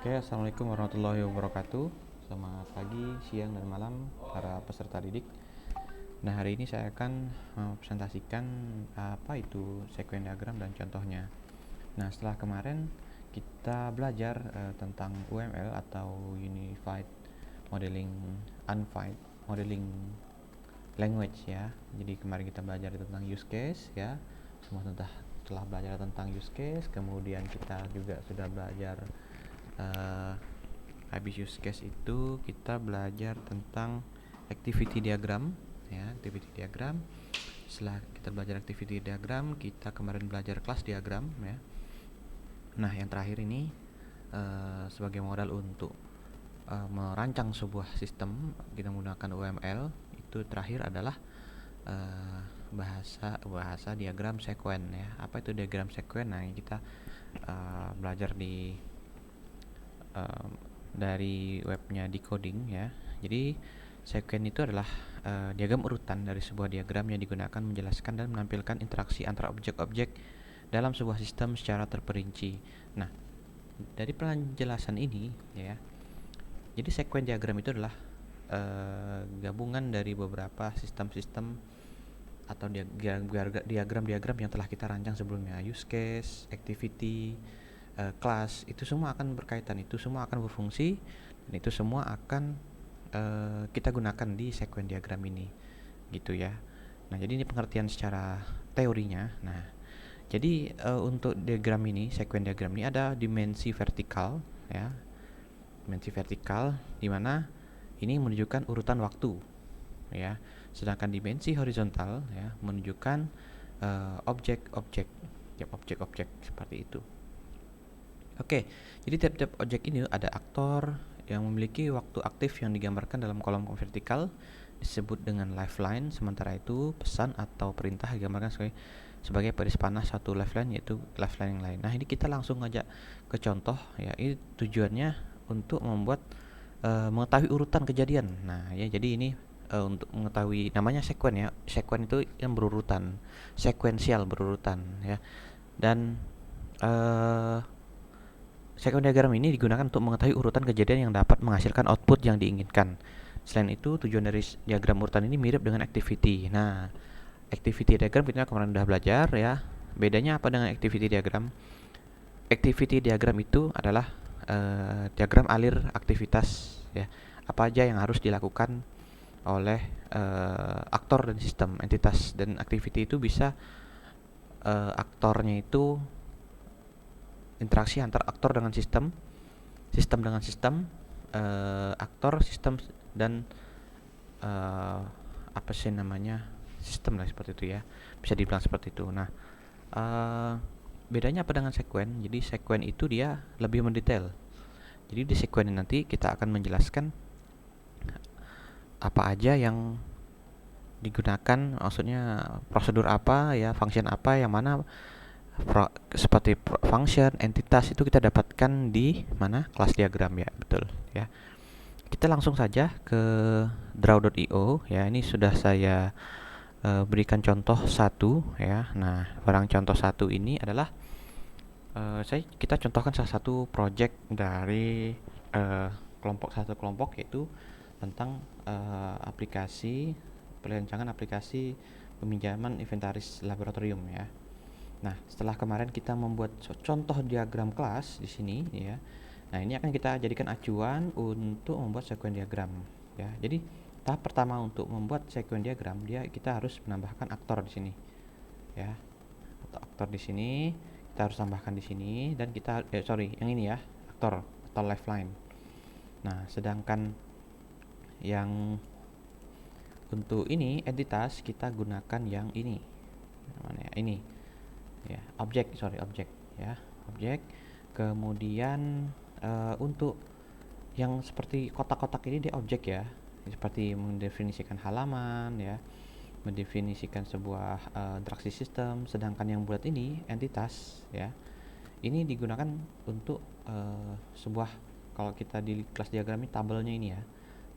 Oke, assalamualaikum warahmatullahi wabarakatuh. Selamat pagi, siang, dan malam para peserta didik. Nah, hari ini saya akan mempresentasikan apa itu sekuen diagram dan contohnya. Nah, setelah kemarin kita belajar tentang UML atau Unified Modeling Unified Modeling Language ya. Jadi kemarin kita belajar tentang use case ya. Semua telah belajar tentang use case. Kemudian kita juga sudah belajar habis use case itu kita belajar tentang activity diagram ya, activity diagram. Setelah kita belajar activity diagram, kita kemarin belajar class diagram ya. Nah, yang terakhir ini sebagai modal untuk merancang sebuah sistem kita menggunakan UML, itu terakhir adalah bahasa diagram sekuen ya. Apa itu diagram sekuen? Nah, kita belajar dari webnya Decoding ya. Jadi sekuen itu adalah diagram urutan dari sebuah diagram yang digunakan menjelaskan dan menampilkan interaksi antara objek-objek dalam sebuah sistem secara terperinci. Nah, dari penjelasan ini ya, jadi sekuen diagram itu adalah gabungan dari beberapa sistem-sistem atau diagram-diagram yang telah kita rancang sebelumnya. Use case, activity, class, itu semua akan berkaitan, itu semua akan berfungsi, dan itu semua akan kita gunakan di sekuen diagram ini gitu ya. Nah, jadi ini pengertian secara teorinya. Nah, jadi untuk diagram ini, sekuen diagram ini ada dimensi vertikal ya. Dimensi vertikal di mana ini menunjukkan urutan waktu ya. Sedangkan dimensi horizontal ya menunjukkan objek-objek, tiap objek-objek seperti itu. Oke, jadi tiap-tiap objek ini ada aktor yang memiliki waktu aktif yang digambarkan dalam kolom vertikal disebut dengan lifeline. Sementara itu pesan atau perintah digambarkan sebagai baris panah satu lifeline, yaitu lifeline yang lain. Nah, ini kita langsung aja ke contoh ya. Ini tujuannya untuk membuat mengetahui urutan kejadian. Nah ya, jadi ini untuk mengetahui, namanya sekuen ya. Sekuen itu yang berurutan, sekuensial, berurutan ya. Dan sekuen diagram ini digunakan untuk mengetahui urutan kejadian yang dapat menghasilkan output yang diinginkan. Selain itu, tujuan dari diagram urutan ini mirip dengan activity. Nah, activity diagram kita kemarin udah belajar ya. Bedanya apa dengan activity diagram? Activity diagram itu adalah diagram alir aktivitas ya. Apa aja yang harus dilakukan oleh aktor dan sistem, entitas. Dan activity itu bisa aktornya itu interaksi antar aktor dengan sistem, sistem dengan sistem, aktor, sistem, dan apa sih namanya, sistem lah, seperti itu ya, bisa dibilang seperti itu. Nah, bedanya apa dengan sekuen? Jadi sekuen itu dia lebih mendetail. Jadi di sekuen ini nanti kita akan menjelaskan apa aja yang digunakan, maksudnya prosedur apa ya, function apa yang mana, seperti function, entitas itu kita dapatkan di mana, kelas diagram ya, betul ya. Kita langsung saja ke draw.io ya. Ini sudah saya berikan contoh satu ya. Nah, barang contoh satu ini adalah kita contohkan salah satu project dari satu kelompok, yaitu tentang aplikasi perancangan aplikasi peminjaman inventaris laboratorium ya. Nah, setelah kemarin kita membuat contoh diagram kelas di sini ya. Nah, ini akan kita jadikan acuan untuk membuat sekuen diagram ya. Jadi tahap pertama untuk membuat sekuen diagram, kita harus menambahkan aktor di sini ya. Atau aktor di sini kita harus tambahkan di sini, dan kita yang ini ya, aktor atau lifeline. Nah, sedangkan yang untuk ini entitas kita gunakan yang ini, mana ya, ini ya, objek ya, objek. Kemudian untuk yang seperti kotak-kotak ini dia objek ya, seperti mendefinisikan halaman ya, mendefinisikan sebuah interaksi sistem. Sedangkan yang bulat ini entitas ya, ini digunakan untuk sebuah, kalau kita di kelas diagram ini tabelnya ini ya,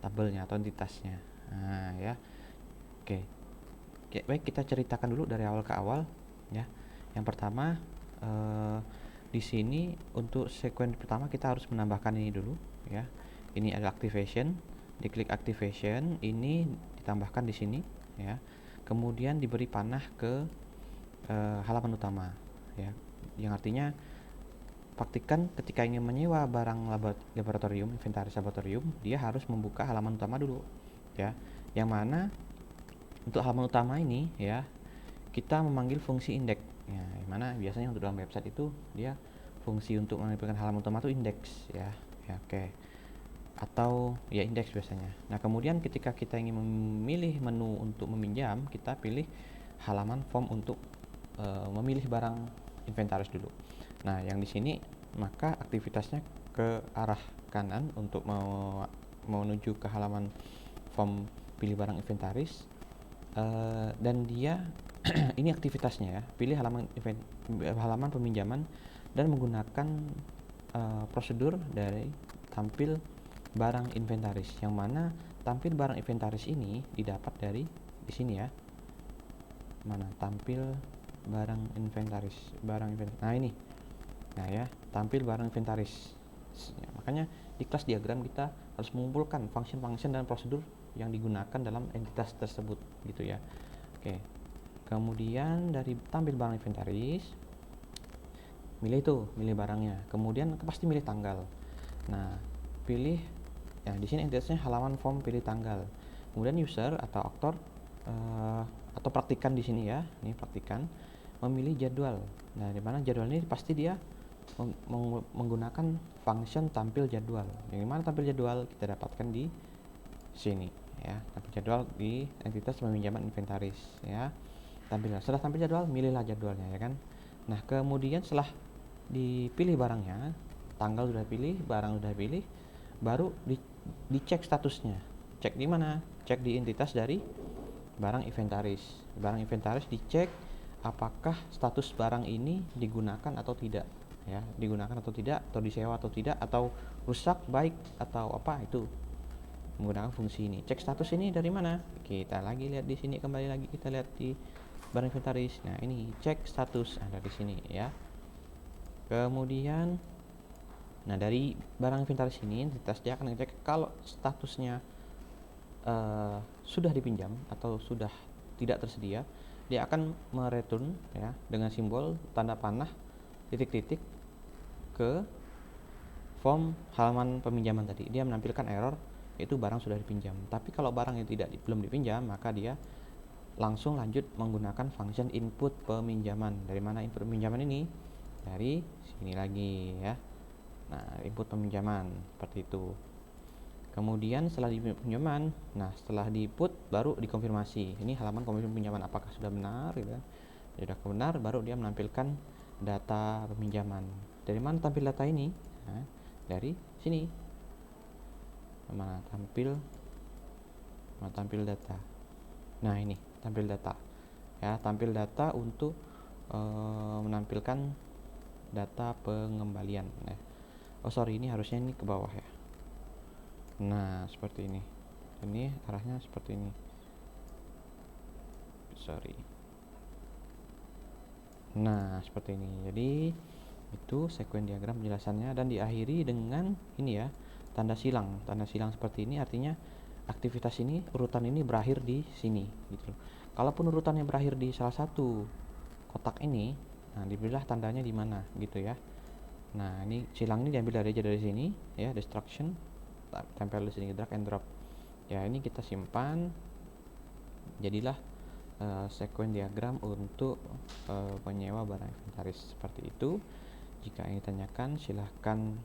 tabelnya atau entitasnya. Nah ya, oke. Baik, kita ceritakan dulu dari awal ke awal ya. Yang pertama, di sini untuk sequence pertama kita harus menambahkan ini dulu ya. Ini ada activation, diklik activation, ini ditambahkan di sini ya. Kemudian diberi panah ke halaman utama ya. Yang artinya praktikan ketika ingin menyewa barang laboratorium, inventaris laboratorium, dia harus membuka halaman utama dulu ya. Yang mana untuk halaman utama ini ya, kita memanggil fungsi index ya, yang mana biasanya untuk dalam website itu dia fungsi untuk menampilkan halaman utama itu index ya. Ya, oke. Atau ya index biasanya. Nah, kemudian ketika kita ingin memilih menu untuk meminjam, kita pilih halaman form untuk memilih barang inventaris dulu. Nah, yang di sini maka aktivitasnya ke arah kanan untuk menuju ke halaman form pilih barang inventaris, dan dia ini aktivitasnya ya, pilih halaman peminjaman dan menggunakan prosedur dari tampil barang inventaris, yang mana tampil barang inventaris ini didapat dari di sini ya. Mana tampil barang inventaris, nah ini, nah ya, tampil barang inventaris ya, makanya di kelas diagram kita harus mengumpulkan function dan prosedur yang digunakan dalam entitas tersebut gitu ya. Oke, kemudian dari tampil barang inventaris, milih barangnya, kemudian pasti milih tanggal. Nah, pilih ya, di sini entitasnya halaman form pilih tanggal, kemudian user atau aktor atau praktikan di sini ya, ini praktikan memilih jadwal. Nah, di mana jadwal ini pasti dia menggunakan function tampil jadwal. Yang mana tampil jadwal kita dapatkan di sini ya, tampil jadwal di entitas peminjaman inventaris ya. Setelah tampil jadwal, milihlah jadwalnya ya kan. Nah, kemudian setelah dipilih barangnya, tanggal sudah pilih, barang sudah pilih, baru dicek statusnya. Cek di mana? Cek di entitas dari barang inventaris. Barang inventaris dicek apakah status barang ini digunakan atau tidak ya, digunakan atau tidak, atau disewa atau tidak, atau rusak, baik, atau apa, itu menggunakan fungsi ini. Cek status ini dari mana? Kita lagi lihat di sini, kembali lagi kita lihat di barang inventaris. Nah, ini cek status ada di sini ya. Kemudian nah, dari barang inventaris ini entitas dia akan ngecek kalau statusnya sudah dipinjam atau sudah tidak tersedia, dia akan mereturn ya dengan simbol tanda panah titik-titik ke form halaman peminjaman tadi. Dia menampilkan error yaitu barang sudah dipinjam. Tapi kalau barang yang belum dipinjam, maka dia langsung lanjut menggunakan function input peminjaman. Dari mana input peminjaman ini? Dari sini lagi ya. Nah, input peminjaman seperti itu. Kemudian setelah di pinjaman, nah setelah di put baru dikonfirmasi. Ini halaman konfirmasi pinjaman apakah sudah benar gitu. Sudah benar, baru dia menampilkan data peminjaman. Dari mana tampil data ini? Nah, dari sini. Mana tampil data. Nah, ini tampil data. Ya, tampil data untuk menampilkan data pengembalian. Nah, ini harusnya ini ke bawah ya. Nah, seperti ini. Ini arahnya seperti ini. Nah, seperti ini. Jadi itu sequence diagram penjelasannya, dan diakhiri dengan ini ya, tanda silang. Tanda silang seperti ini artinya aktivitas ini, urutan ini berakhir di sini gitu. Kalaupun urutannya berakhir di salah satu kotak ini, nah diberilah tandanya di mana gitu ya. Nah, ini silang ini diambil dari sini ya, destruction, tempel di sini, drag and drop. Ya, ini kita simpan. Jadilah sequence diagram untuk menyewa barang inventaris seperti itu. Jika ingin tanyakan, silahkan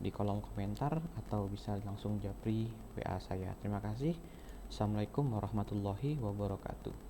di kolom komentar atau bisa langsung japri WA saya. Terima kasih. Assalamualaikum warahmatullahi wabarakatuh.